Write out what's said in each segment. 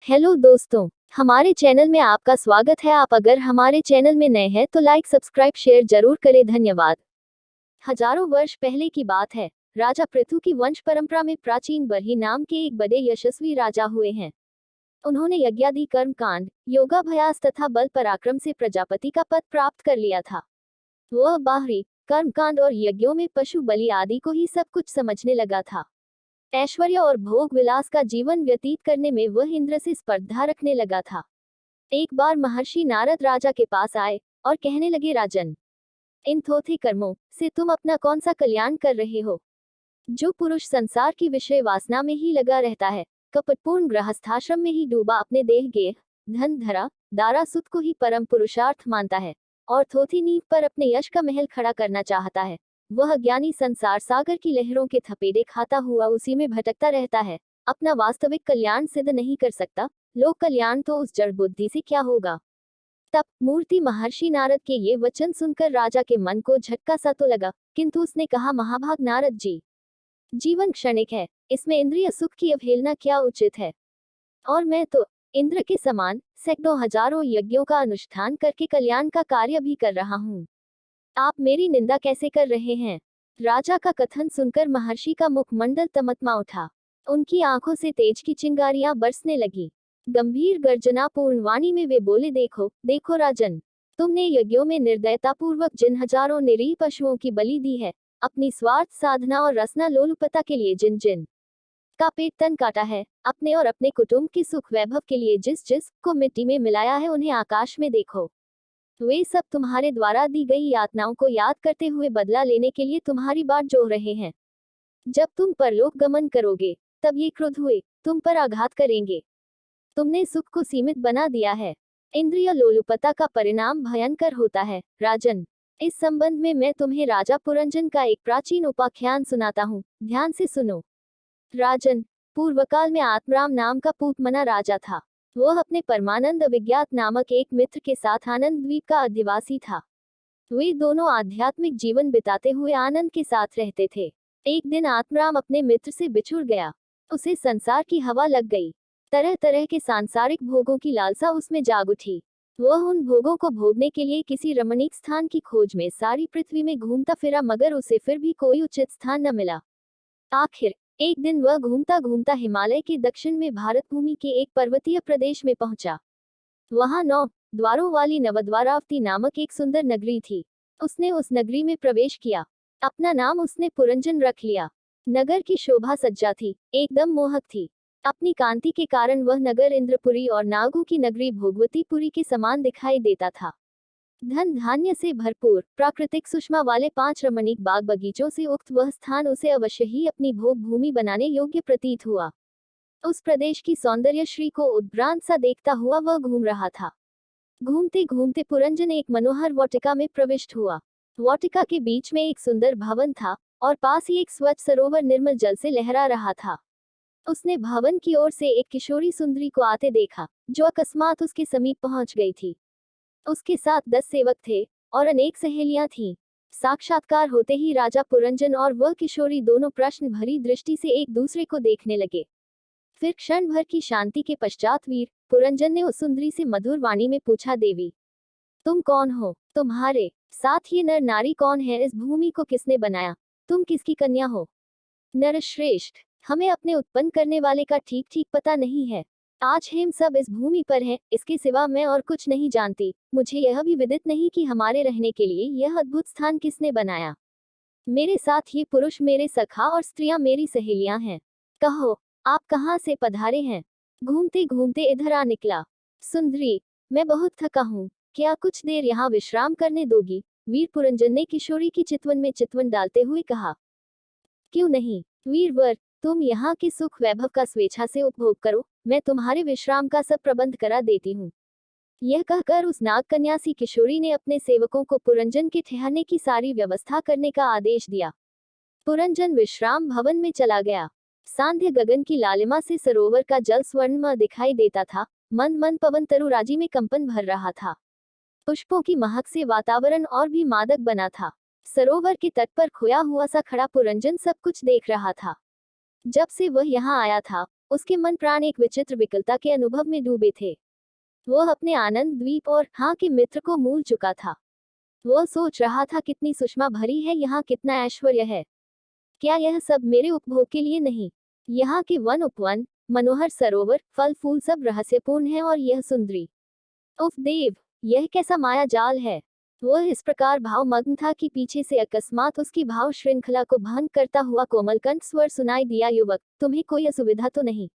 Hello दोस्तों, हमारे channel में आपका स्वागत है। आप अगर हमारे चैनल में नए हैं तो लाइक सब्सक्राइब शेयर जरूर करें, धन्यवाद। हजारों वर्ष पहले की बात है। राजा पृथु की वंश परंपरा में प्राचीन बरही नाम के एक बड़े यशस्वी राजा हुए हैं। उन्होंने यज्ञादि कर्म कांड, योगाभ्यास तथा बल पराक्रम से प्रजापति का पद प्राप्त कर लिया था। वह बाहरी कर्म कांड और यज्ञों में पशु बलि आदि को ही सब कुछ समझने लगा था। ऐश्वर्य और भोग विलास का जीवन व्यतीत करने में वह इंद्र से स्पर्धा रखने लगा था। एक बार महर्षि नारद राजा के पास आए और कहने लगे, राजन, इन थोथे कर्मों से तुम अपना कौन सा कल्याण कर रहे हो? जो पुरुष संसार की विषय वासना में ही लगा रहता है, कपटपूर्ण गृहस्थाश्रम में ही डूबा अपने देह गेह धन धरा दारा सुत को ही परम पुरुषार्थ मानता है और थोथी नींव पर अपने यश का महल खड़ा करना चाहता है, वह ज्ञानी संसार सागर की लहरों के थपेड़े खाता हुआ उसी में भटकता रहता है, अपना वास्तविक कल्याण सिद्ध नहीं कर सकता। लोक कल्याण तो उस जड़ बुद्धि से क्या होगा? तब मूर्ति महर्षि नारद के ये वचन सुनकर राजा के मन को झटका सा तो लगा, किंतु उसने कहा, महाभाग नारद जी, जीवन क्षणिक है, इसमें इंद्रिय सुख की अवहेलना क्या उचित है? और मैं तो इंद्र के समान सैकड़ों हजारों यज्ञों का अनुष्ठान करके कल्याण का कार्य भी कर रहा हूँ। आप मेरी निंदा कैसे कर रहे हैं? राजा का कथन सुनकर महर्षि का मुखमंडल तमतमा उठा। उनकी आंखों से तेज की चिंगारियां बरसने लगी। गंभीर गर्जनापूर्ण वाणी में वे बोले, देखो देखो राजन, तुमने यज्ञों में निर्दयतापूर्वक जिन हजारों निरीह पशुओं की बलि दी है, अपनी स्वार्थ साधना और रसना लोलुपता के लिए जिन जिन का पेट तन काटा है, अपने और अपने कुटुंब के सुख वैभव के लिए जिस जिस को मिट्टी में मिलाया है, उन्हें आकाश में देखो। वे सब तुम्हारे द्वारा दी गई यातनाओं को याद करते हुए बदला लेने के लिए तुम्हारी बाट जोह रहे हैं। जब तुम परलोक गमन करोगे, तब ये क्रुद्ध हुए तुम पर आघात करेंगे। तुमने सुख को सीमित बना दिया है। इंद्रिय लोलुपता का परिणाम भयंकर होता है। राजन, इस संबंध में मैं तुम्हें राजा पुरंजन का एक प्राचीन उपाख्यान सुनाता हूँ, ध्यान से सुनो। राजन, पूर्वकाल में आत्मराम नाम का पूतमना राजा था। वह अपने परमानंद विज्ञात नामक एक मित्र के साथ आनंद द्वीप का अधिवासी था। वे दोनों आध्यात्मिक जीवन बिताते हुए आनंद के साथ रहते थे। एक दिन आत्मराम अपने मित्र से बिछुड़ गया। उसे संसार की हवा लग गई। तरह तरह के सांसारिक भोगों की लालसा उसमें जाग उठी। वह उन भोगों को भोगने के लिए किसी रमणीक स्थान की खोज में सारी पृथ्वी में घूमता फिरा, मगर उसे फिर भी कोई उचित स्थान न मिला। आखिर एक दिन वह घूमता घूमता हिमालय के दक्षिण में भारत भूमि के एक पर्वतीय प्रदेश में पहुंचा। वहां 9 द्वारों वाली नवद्वारावती नामक एक सुंदर नगरी थी। उसने उस नगरी में प्रवेश किया। अपना नाम उसने पुरंजन रख लिया। नगर की शोभा सज्जा थी, एकदम मोहक थी। अपनी कांति के कारण वह नगर इंद्रपुरी और नागों की नगरी भोगवतीपुरी के समान दिखाई देता था। धन धान्य से भरपूर प्राकृतिक सुषमा वाले 5 रमणीक बाग बगीचों से उक्त वह स्थान उसे अवश्य ही अपनी भोग भूमि बनाने योग्य प्रतीत हुआ। उस प्रदेश की सौंदर्य श्री को उद्भ्रांत सा देखता हुआ वह घूम रहा था। घूमते घूमते पुरंजन एक मनोहर वाटिका में प्रविष्ट हुआ। वाटिका के बीच में एक सुंदर भवन था और पास ही एक स्वच्छ सरोवर निर्मल जल से लहरा रहा था। उसने भवन की ओर से एक किशोरी सुंदरी को आते देखा, जो अकस्मात उसके समीप पहुंच गई थी। उसके साथ 10 सेवक थे और अनेक सहेलियां थीं। साक्षात्कार होते ही राजा पुरंजन और वह किशोरी दोनों प्रश्न भरी दृष्टि से एक दूसरे को देखने लगे। फिर क्षण भर की शांति के पश्चात वीर पुरंजन ने उस सुंदरी से मधुर वाणी में पूछा, देवी, तुम कौन हो? तुम्हारे साथ ये नर नारी कौन है? इस भूमि को किसने बनाया? तुम किसकी कन्या हो? नरश्रेष्ठ, हमें अपने उत्पन्न करने वाले का ठीक ठीक पता नहीं है। आज हम सब इस भूमि पर हैं, इसके सिवा मैं और कुछ नहीं जानती। मुझे यह भी विदित नहीं कि हमारे रहने के लिए यह अद्भुत स्थान किसने बनाया। मेरे साथ ये पुरुष मेरे सखा और स्त्रियां मेरी सहेलियां हैं। कहो, आप कहाँ से पधारे हैं? घूमते घूमते इधर आ निकला। सुंदरी, मैं बहुत थका हूँ, क्या कुछ देर यहाँ विश्राम करने दोगी? वीर पुरंजन ने किशोरी की चितवन में चितवन डालते हुए कहा। क्यों नहीं वीरवर, तुम यहाँ के सुख वैभव का स्वेच्छा से उपभोग करो, मैं तुम्हारे विश्राम का सब प्रबंध करा देती हूँ। यह कहकर उस नागकन्यासी किशोरी ने अपने सेवकों को पुरंजन के ठहरने की सारी व्यवस्था करने का आदेश दिया। पुरंजन विश्राम भवन में चला गया। सांध्य गगन की लालिमा से सरोवर का जल स्वर्णमय दिखाई देता था। मंद मंद पवन तरुराजी में कंपन भर रहा था। पुष्पों की महक से वातावरण और भी मादक बना था। सरोवर के तट पर खोया हुआ सा खड़ा पुरंजन सब कुछ देख रहा था। जब से वह यहाँ आया था, उसके मन प्राण एक विचित्र विकलता के अनुभव में डूबे थे। वह अपने आनंद द्वीप और हाँ के मित्र को भूल चुका था। वह सोच रहा था कितनी सुषमा भरी है यहाँ, कितना ऐश्वर्य है। क्या यह सब मेरे उपभोग के लिए नहीं? यहाँ के वन उपवन, मनोहर सरोवर, फल फूल सब रहस्यपूर्ण है, और यह सुंदरी, उफ देव, यह कैसा माया जाल है। वह इस प्रकार भावमग्न था कि पीछे से अकस्मात उसकी भाव श्रृंखला को भंग करता हुआ कोमल कंठ स्वर सुनाई दिया, युवक, तुम्हें कोई असुविधा तो नहीं?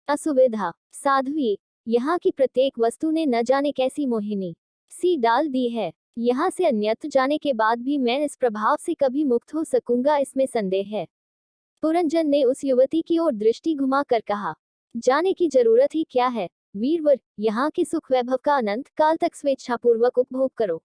असुविधा? साध्वी, यहाँ की प्रत्येक वस्तु ने न जाने कैसी मोहिनी सी डाल दी है। यहाँ से अन्यत्र जाने के बाद भी मैं इस प्रभाव से कभी मुक्त हो सकूंगा, इसमें संदेह है। पुरंजन ने उस युवती की ओर दृष्टि घुमाकर कहा, जाने की जरूरत ही क्या है वीरवर, यहाँ के सुख वैभव का अनंत काल तक स्वेच्छापूर्वक उपभोग करो।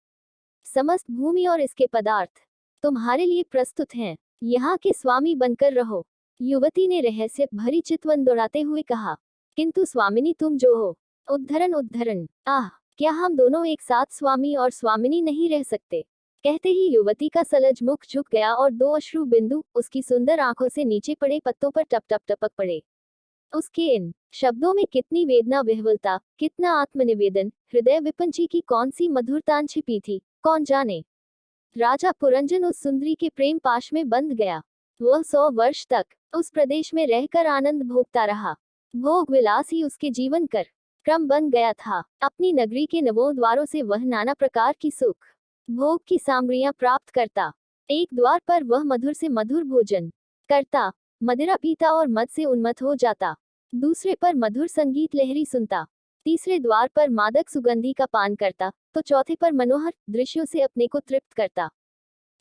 समस्त भूमि और इसके पदार्थ तुम्हारे लिए प्रस्तुत हैं, यहाँ के स्वामी बनकर रहो। युवती ने रहस्य भरी चितवन दौड़ाते हुए कहा, किंतु स्वामिनी तुम जो हो, उद्धरण उद्धरण, आह, क्या हम दोनों एक साथ स्वामी और स्वामिनी नहीं रह सकते? कहते ही युवती का सलज मुख झुक गया और दो अश्रु बिंदु उसकी सुंदर आंखों से नीचे पड़े पत्तों पर टप टप टपक पड़े। उसके इन शब्दों में कितनी वेदना विह्वलता, कितना आत्मनिवेदन, हृदय विपंची की कौन सी मधुरता छिपी थी, कौन जाने। राजा पुरंजन उस सुंदरी के प्रेम पाश में बंध गया। वह 100 वर्ष तक उस प्रदेश में रहकर आनंद भोगता रहा। भोग विलास ही उसके जीवन कर क्रम बन गया था। अपनी नगरी के नवों द्वारों से वह नाना प्रकार की सुख भोग की सामग्रियां प्राप्त करता। एक द्वार पर वह मधुर से मधुर भोजन करता, मदिरा पीता और मद से उन्मत्त हो जाता। दूसरे पर मधुर संगीत लहरी सुनता। तीसरे द्वार पर मादक सुगंधी का पान करता, तो चौथे पर मनोहर दृश्यों से अपने को तृप्त करता।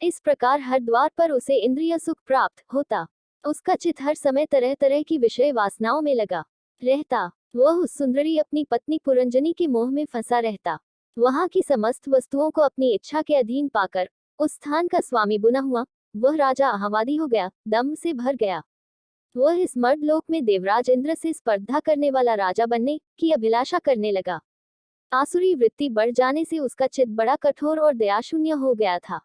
इस प्रकार हर द्वार पर उसे इंद्रिय सुख प्राप्त होता। उसका चित्त हर समय तरह तरह की विषय वासनाओं में लगा रहता। वह उस सुंदरी अपनी पत्नी पुरंजनी के मोह में फंसा रहता। वहां की समस्त वस्तुओं को अपनी इच्छा के अधीन पाकर उस स्थान का स्वामी बुना हुआ वह राजा अहंवादी हो गया, दम्भ से भर गया। वह इस मर्द लोक में देवराज इंद्र से स्पर्धा करने वाला राजा बनने की अभिलाषा करने लगा। आसुरी वृत्ति बढ़ जाने से उसका चित्त बड़ा कठोर और दयाशून्य हो गया था।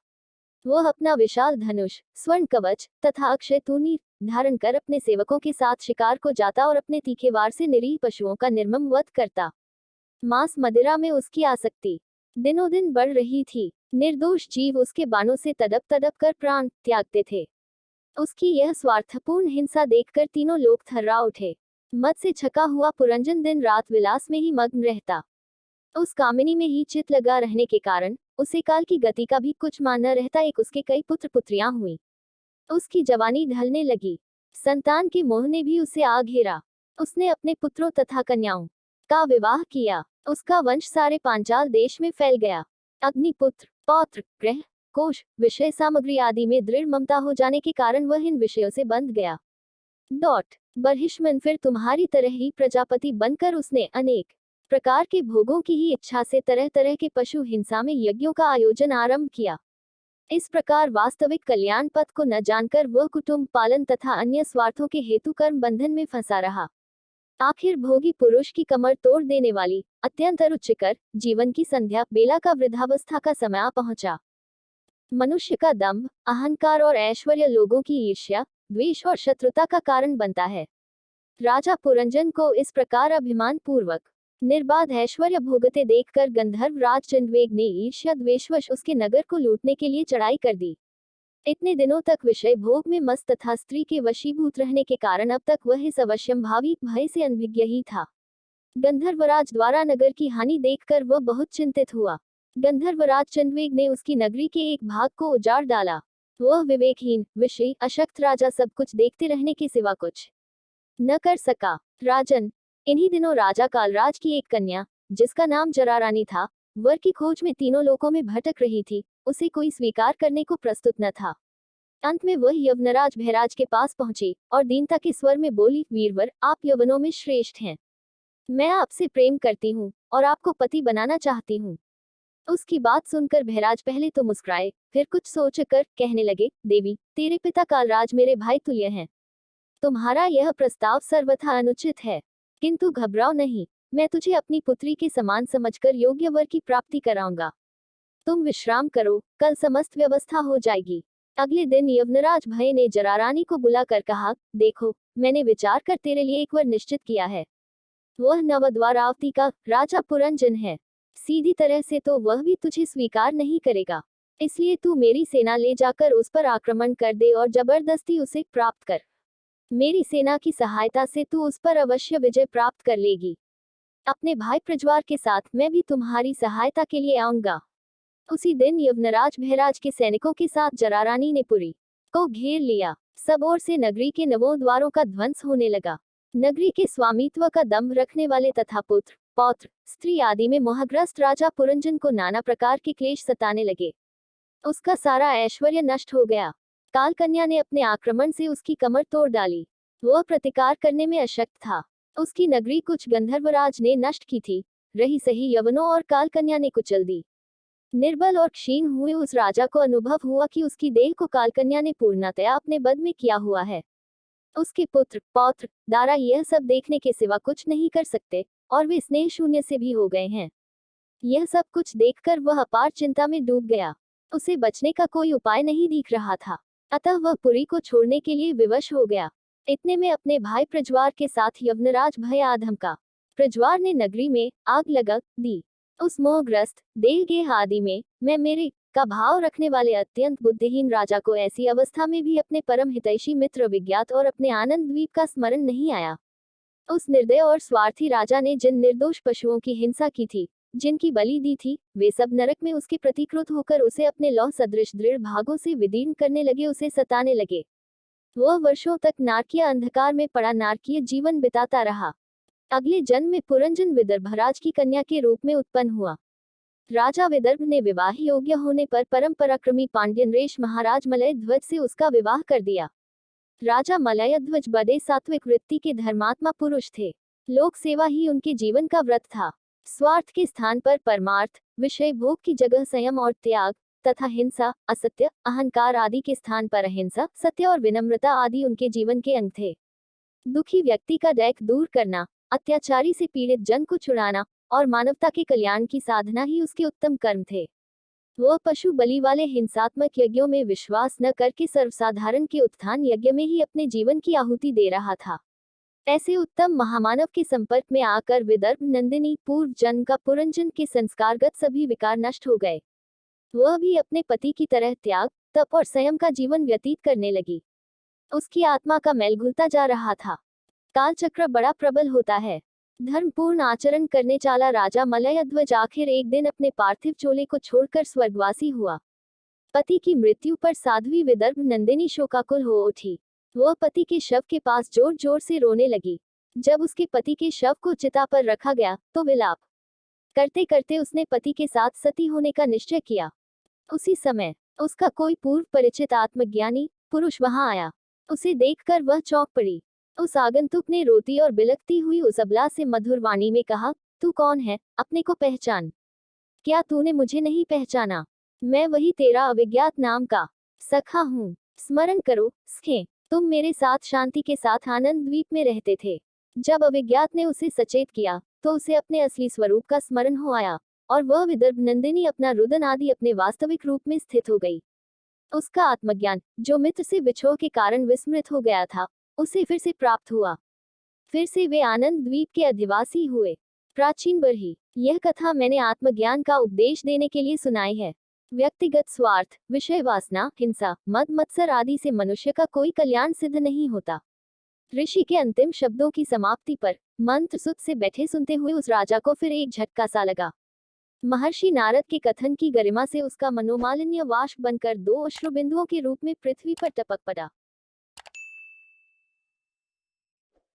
वह अपना विशाल धनुष, स्वर्ण कवच तथा अक्षय तूनी धारण कर अपने सेवकों के साथ शिकार को जाता और अपने तीखे वार से निरीह पशुओं का निर्मम वध करता। मांस मदिरा में उसकी आसक्ति दिनों दिन बढ़ रही थी। निर्दोष जीव उसके बाणों से तड़प तड़प कर प्राण त्यागते थे। उसकी यह स्वार्थपूर्ण हिंसा देखकर तीनों लोग थर्रा उठे। मद से छका हुआ पुरंजन दिन रात विलास में ही मग्न रहता। उस कामिनी में ही चित लगा रहने के कारण उसे काल की गति का भी कुछ मान न रहता। एक उसके कई पुत्र पुत्रियां हुई। उसकी जवानी ढलने लगी। संतान के मोह ने भी उसे आ घेरा। उसने अपने पुत्रों तथा कन्याओं का विवाह किया। उसका वंश सारे पांचाल देश में फैल गया। अग्निपुत्र, पौत्र, ग्रह, कोश, विषय सामग्री आदि में दृढ़ ममता हो जाने के कारण वह इन विषयों से बंध गया। बर्हिष्मन फिर तुम्हारी तरह ही प्रजापति बनकर उसने अनेक प्रकार के भोगों की ही इच्छा से तरह तरह के पशु हिंसा में यज्ञों का आयोजन आरंभ किया। इस प्रकार वास्तविक कल्याण पथ को न जानकर वह कुटुंब पालन तथा अन्य स्वार्थों के हेतु कर्म बंधन में फंसा रहा। आखिर भोगी पुरुष की कमर तोड़ देने वाली अत्यंत रुचिकर जीवन की संध्या बेला का वृद्धावस्था का समय आ पहुंचा। मनुष्य का दंभ, अहंकार और ऐश्वर्य लोगों की ईर्ष्या, द्वेष और शत्रुता का कारण बनता है। राजा पुरंजन को इस प्रकार अभिमान पूर्वक निर्बाध ऐश्वर्य भोगते देखकर गंधर्व राज चंडवेग ने ईर्ष्या द्वेषवश उसके नगर को लूटने के लिए चढ़ाई कर दी। इतने दिनों तक विषय भोग में मस्त तथा स्त्री के वशीभूत रहने के कारण अब तक वह इस अवश्यंभावी भय से अनभिज्ञ ही था। गंधर्वराज द्वारा नगर की हानि देखकर वह बहुत चिंतित हुआ। गंधर्वराज चंडवेग ने उसकी नगरी के एक भाग को उजाड़ डाला। वह विवेकहीन, विषयी, अशक्त राजा सब कुछ देखते रहने के सिवा कुछ न कर सका। राजन, इन्हीं दिनों राजा कालराज की एक कन्या, जिसका नाम जरारानी था, वर की खोज में तीनों लोकों में भटक रही थी। उसे कोई स्वीकार करने को प्रस्तुत न था। अंत में वह यवनराज भैराज के पास पहुंची और दीनता के स्वर में बोली, वीरवर, आप यवनों में श्रेष्ठ हैं। मैं आपसे प्रेम करती हूँ और आपको पति बनाना चाहती हूँ। उसकी बात सुनकर भैराज पहले तो मुस्कुराए, फिर कुछ सोचकर कहने लगे, देवी, तेरे पिता कालराज मेरे भाई तुल्य हैं। तुम्हारा यह प्रस्ताव सर्वथा अनुचित है, किंतु घबराओ नहीं, मैं तुझे अपनी पुत्री के समान समझकर योग्य वर की प्राप्ति कराऊंगा। तुम विश्राम करो, कल समस्त व्यवस्था हो जाएगी। अगले दिन यवनराज भय ने जरारानी को बुलाकर कहा, देखो, मैंने विचार कर तेरे लिए एक वर निश्चित किया है। वह नवद्वारावती का राजा पुरंजन है। सीधी तरह से तो वह भी तुझे स्वीकार नहीं करेगा, इसलिए तू मेरी सेना ले जाकर उस पर आक्रमण कर दे और जबरदस्ती उसे प्राप्त कर। मेरी सेना की सहायता से तू उस पर अवश्य विजय प्राप्त कर लेगी। अपने भाई प्रज्वार के साथ मैं भी तुम्हारी सहायता के लिए आऊंगा। उसी दिन यवनराज भयराज के सैनिकों के साथ जरारानी ने पुरी को घेर लिया। सब ओर से नगरी के नवों द्वारों का ध्वंस होने लगा। नगरी के स्वामित्व का दम्भ रखने वाले तथा पुत्र पौत्र स्त्री आदि में मोहग्रस्त राजा पुरंजन को नाना प्रकार के क्लेश सताने लगे। उसका सारा ऐश्वर्य नष्ट हो गया। काल कन्या ने अपने आक्रमण से उसकी कमर तोड़ डाली। वह प्रतिकार करने में अशक्त था। उसकी नगरी कुछ गंधर्वराज ने नष्ट की थी, रही सही यवनों और काल कन्या ने कुचल दी। निर्बल और क्षीण हुए उस राजा को अनुभव हुआ कि उसकी देह को कालकन्या ने पूर्णतया अपने बद में किया हुआ है। उसके पुत्र पौत्र दारा यह सब देखने के सिवा कुछ नहीं कर सकते और वे स्नेह शून्य से भी हो गए हैं। यह सब कुछ देखकर वह अपार चिंता में डूब गया। उसे बचने का कोई उपाय नहीं दिख रहा था, अतः वह पुरी को छोड़ने के लिए विवश हो गया। इतने में अपने भाई प्रज्वार के साथ यवनराज भय आधमका। प्रज्वार ने नगरी में आग लगा दी। उस मोहग्रस्त देह गेह आदि में मैं मेरे का भाव रखने वाले अत्यंत बुद्धिहीन राजा को ऐसी अवस्था में भी अपने परम हितैषी मित्र विज्ञात और अपने आनंद द्वीप का स्मरण नहीं आया। उस निर्दय और स्वार्थी राजा ने जिन निर्दोष पशुओं की हिंसा की थी, जिनकी बलि दी थी, वे सब नरक में उसके प्रतिकृत होकर उसे अपने लौह सदृश दृढ़ भागों से विदीर्ण करने लगे, उसे सताने लगे। वह वर्षों तक नारकीय अंधकार में पड़ा नारकीय जीवन बिताता रहा। अगले जन्म में पुरंजन विदर्भराज की कन्या के रूप में उत्पन्न हुआ। राजा विदर्भ ने विवाह योग्य होने पर परम पराक्रमी पांड्य नरेश महाराज मलय ध्वज से उसका विवाह कर दिया। राजा मलय ध्वज बड़े सात्विक वृत्ति के धर्मात्मा पुरुष थे। लोक सेवा ही उनके जीवन का व्रत था। स्वार्थ के स्थान पर परमार्थ, विषय भोग की जगह संयम और त्याग तथा हिंसा, असत्य, अहंकार आदि के स्थान पर अहिंसा, सत्य और विनम्रता आदि उनके जीवन के अंग थे। दुखी व्यक्ति का दैख दूर करना, अत्याचारी से पीड़ित जन को छुड़ाना और मानवता के कल्याण की साधना ही उसके उत्तम कर्म थे। वह पशु बलि वाले हिंसात्मक यज्ञों में विश्वास न करके सर्वसाधारण के उत्थान यज्ञ में ही अपने जीवन की आहुति दे रहा था। ऐसे उत्तम महामानव के संपर्क में आकर विदर्भ नंदिनी पूर्व जन्म का पुरंजन के संस्कारगत सभी विकार नष्ट हो गए। वह भी अपने पति की तरह त्याग, तप और संयम का जीवन व्यतीत करने लगी। उसकी आत्मा का मैल घुलता जा रहा था। कालचक्र बड़ा प्रबल होता है। धर्मपूर्ण आचरण करने चाला राजा मलय ध्वज आखिर एक दिन अपने पार्थिव चोले को छोड़कर स्वर्गवासी हुआ। पति की मृत्यु पर साध्वी विदर्भ नंदिनी शोकाकुल हो उठी। वह पति के शव के पास जोर जोर से रोने लगी। जब उसके पति के शव को चिता पर रखा गया तो विलाप करते करते उसने पति के साथ सती होने का निश्चय किया। उसी समय उसका कोई पूर्व परिचित आत्मज्ञानी पुरुष वहां आया। उसे देखकर वह चौंक पड़ी। उस आगंतुक ने रोती और बिलखती हुई उस अबला से मधुर वाणी में कहा, तू कौन है? अपने को पहचान। क्या तूने मुझे नहीं पहचाना? मैं वही तेरा अविज्ञात नाम का सखा हूँ। स्मरण करो सखे, तुम मेरे साथ शांति के साथ आनंद द्वीप में रहते थे। जब अविज्ञात ने उसे सचेत किया तो उसे अपने असली स्वरूप का स्मरण हो आया और वह विदर्भ नंदिनी अपना रुदन आदि अपने वास्तविक रूप में स्थित हो गई। उसका आत्मज्ञान, जो मित्र से विछोह के कारण विस्मृत हो गया था, उसे फिर से प्राप्त हुआ। फिर से वे आनंद द्वीप के अधिवासी हुए। प्राचीन बरही यह कथा मैंने आत्मज्ञान का उपदेश देने के लिए सुनाई है। व्यक्तिगत स्वार्थ, विषय वासना, हिंसा, मद मत्सर आदि से मनुष्य का कोई कल्याण सिद्ध नहीं होता। ऋषि के अंतिम शब्दों की समाप्ति पर मंत्र सुत से बैठे सुनते हुए उस राजा को फिर एक झटका सा लगा। महर्षि नारद के कथन की गरिमा से उसका मनोमालिन्य वाष्प बनकर 2 अश्रुबिंदुओं के रूप में पृथ्वी पर टपक पड़ा।